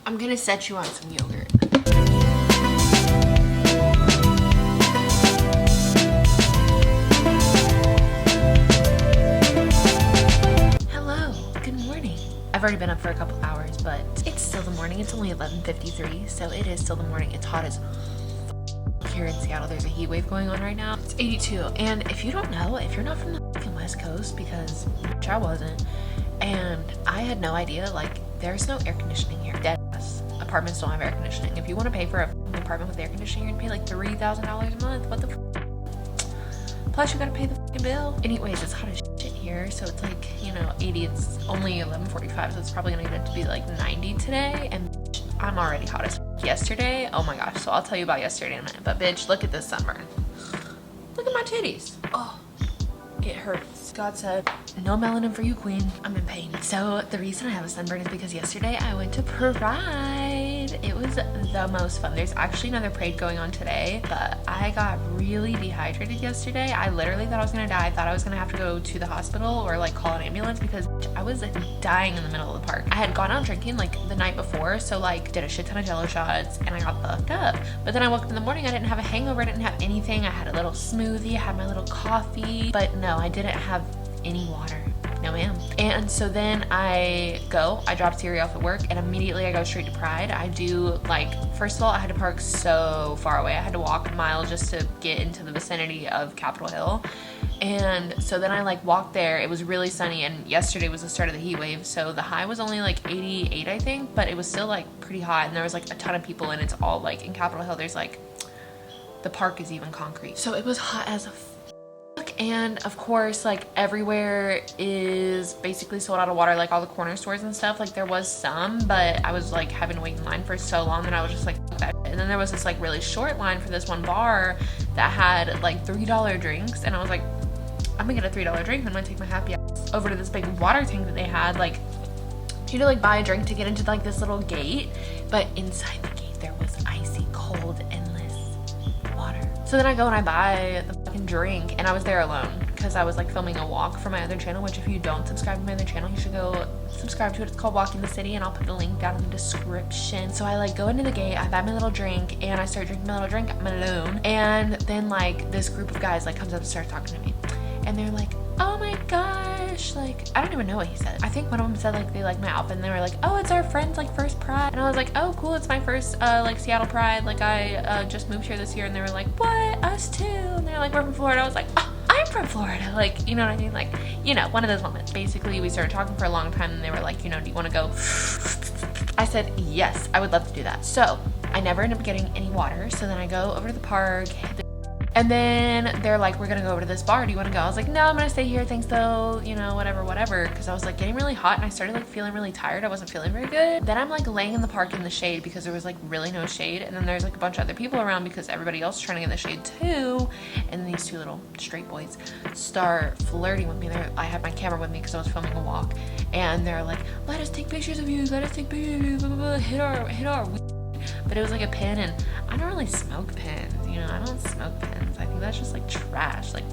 I'm gonna set you on some yogurt. Hello, good morning. I've already been up for a couple hours, but it's still the morning. It's only 11:53, so it is still the morning. It's hot as here in Seattle. There's a heat wave going on right now. It's 82, and if you don't know, if you're not from the West Coast, because I wasn't, and I had no idea, like, there's no air conditioning here. Dead ass. Apartments don't have air conditioning. If you want to pay for an apartment with air conditioning, you're gonna pay like $3,000 a month. What the Plus you gotta pay the fucking bill. Anyways, it's hot as shit here, so it's like, you know, 80. It's only 11:45, so it's probably gonna get to be like 90 today, and I'm already hot as yesterday. Oh my gosh, so I'll tell you about yesterday in a minute, but bitch, look at this sunburn. Look at my titties. Oh, it hurts. God said, no melanin for you, queen. I'm in pain. So the reason I have a sunburn is because yesterday I went to Pride. It was the most fun. There's actually another parade going on today, but I got really dehydrated yesterday. I literally thought I was gonna die. I thought I was gonna have to go to the hospital or like call an ambulance because I was like dying in the middle of the park. I had gone out drinking like the night before, so like did a shit ton of Jello shots and I got fucked up. But then I woke up in the morning, I didn't have a hangover, I didn't have anything. I had a little smoothie, I had my little coffee, but no, I didn't have any water. No ma'am. And so then I drop Siri off at work, and immediately I go straight to Pride. I do, like, first of all, I had to park so far away. I had to walk a mile just to get into the vicinity of Capitol Hill. And so then I like walked there. It was really sunny, and yesterday was the start of the heat wave, so the high was only like 88, I think, but it was still like pretty hot, and there was like a ton of people, and it's all like in Capitol Hill, there's like, the park is even concrete. So it was hot as a and of course, like, everywhere is basically sold out of water, like all the corner stores and stuff. Like, there was some, but I was like having to wait in line for so long that I was just like, fuck that shit. And then there was this like really short line for this one bar that had like $3 drinks, and I was like, I'm gonna get a $3 drink, I'm gonna take my happy ass over to this big water tank that they had. Like, you had to like buy a drink to get into like this little gate, but inside the gate there was icy cold endless water. So then I go and I buy the fucking drink, and I was there alone because I was like filming a walk for my other channel, which if you don't subscribe to my other channel, you should go subscribe to it. It's called Walking the City, and I'll put the link down in the description. So I like go into the gate, I buy my little drink, and I start drinking my little drink. I'm alone, and then like this group of guys like comes up and starts talking to me, and they're like, oh my gosh, like, I don't even know what he said. I think one of them said like they like my outfit, and they were like, oh, it's our friend's like first Pride. And I was like, oh cool, it's my first like Seattle Pride, like I just moved here this year. And they were like, what, us too? And they're like, we're from Florida. I was like, oh, I'm from Florida, like, you know what I mean? Like, you know, one of those moments. Basically we started talking for a long time, and they were like, you know, do you want to go? I said yes, I would love to do that. So I never ended up getting any water. So then I go over to the park, and then they're like, we're gonna go over to this bar, do you want to go? I was like, no, I'm gonna stay here, thanks though, you know, whatever, because I was like getting really hot, and I started like feeling really tired. I wasn't feeling very good. Then I'm like laying in the park in the shade because there was like really no shade, and then there's like a bunch of other people around because everybody else is trying to get in the shade too. And then these two little straight boys start flirting with me. I had my camera with me because I was filming a walk, and they're like, let us take pictures of you, let us take pictures of you, blah, blah, blah. hit our weed. But it was like a pen, and I don't really smoke pens, you know, I don't smoke pens. I think that's just like trash. Like,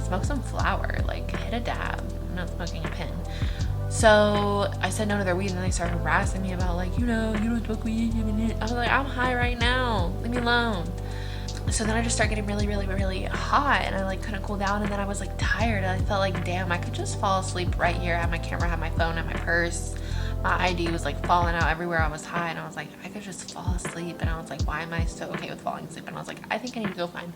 smoke some flower, like hit a dab. I'm not smoking a pen. So I said no to their weed, and then they started harassing me about like, you know, you don't smoke weed. I was like, I'm high right now, leave me alone. So then I just started getting really hot, and I like couldn't cool down, and then I was like tired, and I felt like, damn, I could just fall asleep right here. I had my camera, I had my phone, I had my purse. My ID was like falling out everywhere. I was high, and I was like, I could just fall asleep. And I was like, why am I so okay with falling asleep? And I was like, I think I need to go find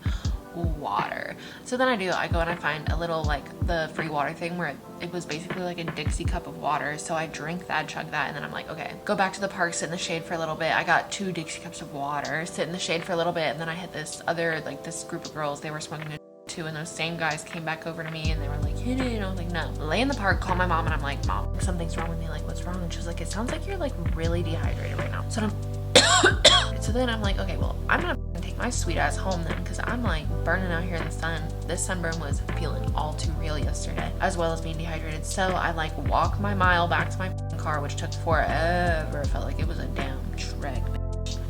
water. So then I go and I find a little like the free water thing where it was basically like a Dixie cup of water. So I drink that, chug that, and then I'm like, okay, go back to the park, sit in the shade for a little bit. I got 2 Dixie cups of water, sit in the shade for a little bit, and then I had this other, like this group of girls, they were smoking too, and those same guys came back over to me, and they were like, hit it, and I was like, no. Lay in the park, call my mom, and I'm like, mom, something's wrong with me, like, what's wrong? And she was like, it sounds like you're like really dehydrated right now. So then I'm like, okay, well, I'm gonna take my sweet ass home then, because I'm like burning out here in the sun. This sunburn was feeling all too real yesterday, as well as being dehydrated. So I like walk my mile back to my car, which took forever. It felt like it was a damn trek.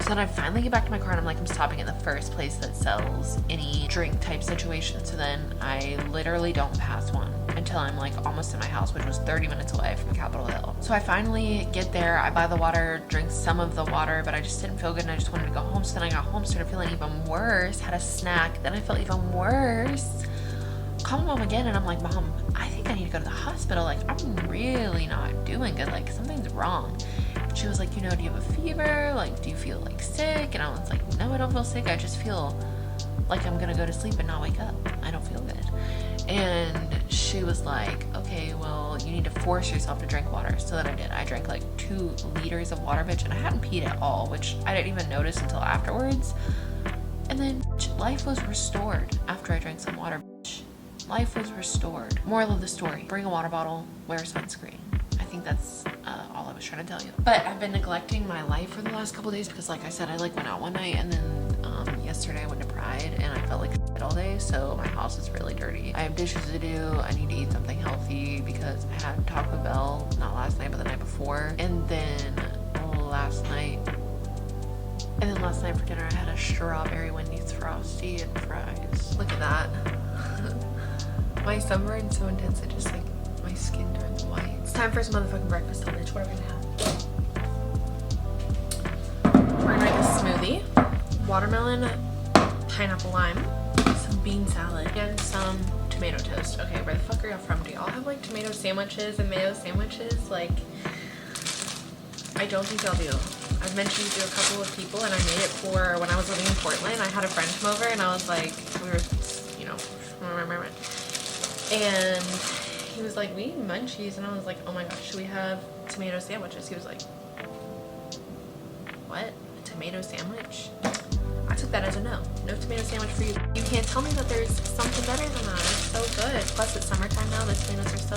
So then I finally get back to my car, and I'm like, I'm stopping at the first place that sells any drink type situation. So then I literally don't pass one until until I'm like almost in my house, which was 30 minutes away from Capitol Hill. So I finally get there, I buy the water, drink some of the water, but I just didn't feel good and I just wanted to go home. So then I got home, started feeling even worse, had a snack, then I felt even worse. Call my mom again and I'm like, Mom, I think I need to go to the hospital. Like, I'm really not doing good. Like, something's wrong. She was like, you know, do you have a fever? Like, do you feel like sick? And I was like, no, I don't feel sick. I just feel like I'm gonna go to sleep and not wake up. I don't feel good. And she was like, okay, well, you need to force yourself to drink water. So then I did. I drank like 2 liters of water, bitch, and I hadn't peed at all, which I didn't even notice until afterwards. And then life was restored after I drank some water, bitch. Life was restored. Moral of the story, bring a water bottle, wear sunscreen. I think that's all I was trying to tell you. But I've been neglecting my life for the last couple days because, like I said, I like went out one night and then yesterday I went to Pride and I felt like shit all day, so my house is really dirty. I have dishes to do. I need to eat something healthy because I had Taco Bell, not last night, but the night before. And then last night for dinner I had a strawberry Wendy's Frosty and fries. Look at that. My sunburn's so intense, it just like, my skin turns white. It's time for some motherfucking breakfast, bitch. What are we gonna have? We're gonna make a smoothie. Watermelon, pineapple lime, some bean salad, and some tomato toast. Okay, where the fuck are y'all from? Do y'all have like tomato sandwiches and mayo sandwiches? Like, I don't think y'all do. I've mentioned to a couple of people and I made it for when I was living in Portland. I had a friend come over and I was like, we were, you know, and he was like, we eat munchies, and I was like, oh my gosh, should we have tomato sandwiches? He was like, what? A tomato sandwich? I took that as a no. No tomato sandwich for you. You can't tell me that there's something better than that. It's so good. Plus it's summertime now. The tomatoes are so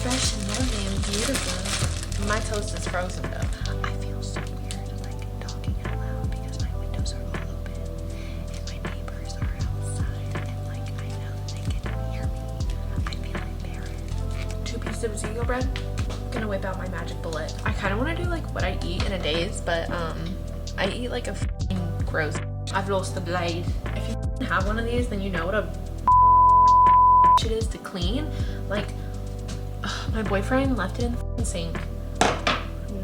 fresh and lovely and beautiful. My toast is frozen though. I feel so weird like talking out loud because my windows are all open and my neighbors are outside and like I know that they can hear me. I feel embarrassed. 2 pieces of Ezekiel bread. I'm gonna whip out my magic bullet. I kind of want to do like what I eat in a days, but I eat like a f***ing gross. I've lost the blade. If you have one of these, then you know what a shit is to clean. Like, my boyfriend left it in the f***ing sink.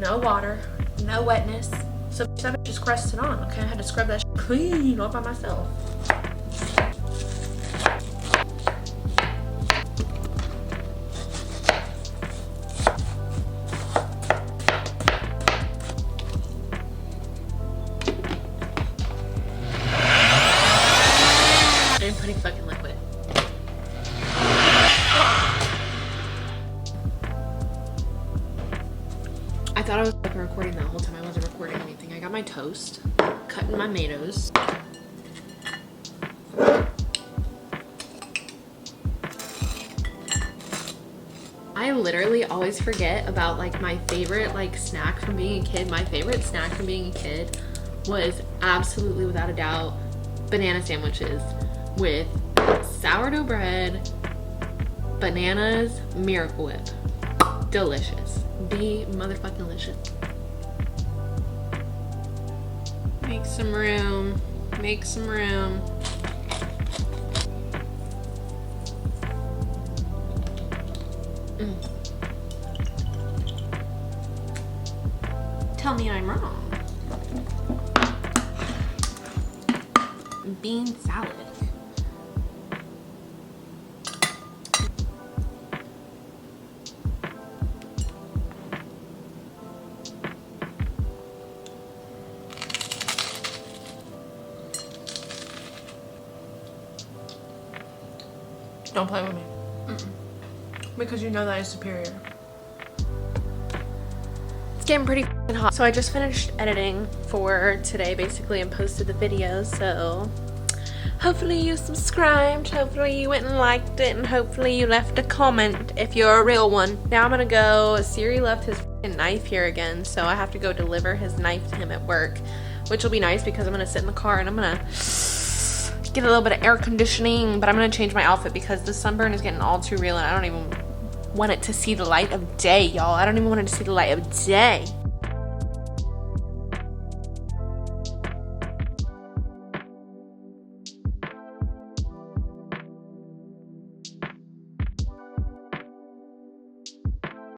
No water, no wetness. So that just crusted on. Okay, I had to scrub that shit clean all by myself. I'm putting fucking liquid. I thought I was fucking recording that whole time. I wasn't recording anything. I got my toast, cutting my tomatoes. I literally always forget about like my favorite like snack from being a kid. My favorite snack from being a kid was absolutely without a doubt banana sandwiches with sourdough bread, bananas, Miracle Whip. Delicious. Be motherfucking delicious. Make some room. Make some room. Tell me I'm wrong. Bean salad. Don't play with me. Because you know that is superior. It's getting pretty hot. So I just finished editing for today basically and posted the video. So hopefully you subscribed, hopefully you went and liked it, and hopefully you left a comment if you're a real one. Now I'm gonna go. Siri left his knife here again, so I have to go deliver his knife to him at work, which will be nice because I'm gonna sit in the car and I'm gonna get a little bit of air conditioning, but I'm gonna change my outfit because the sunburn is getting all too real and I don't even want it to see the light of day, y'all. I don't even want it to see the light of day.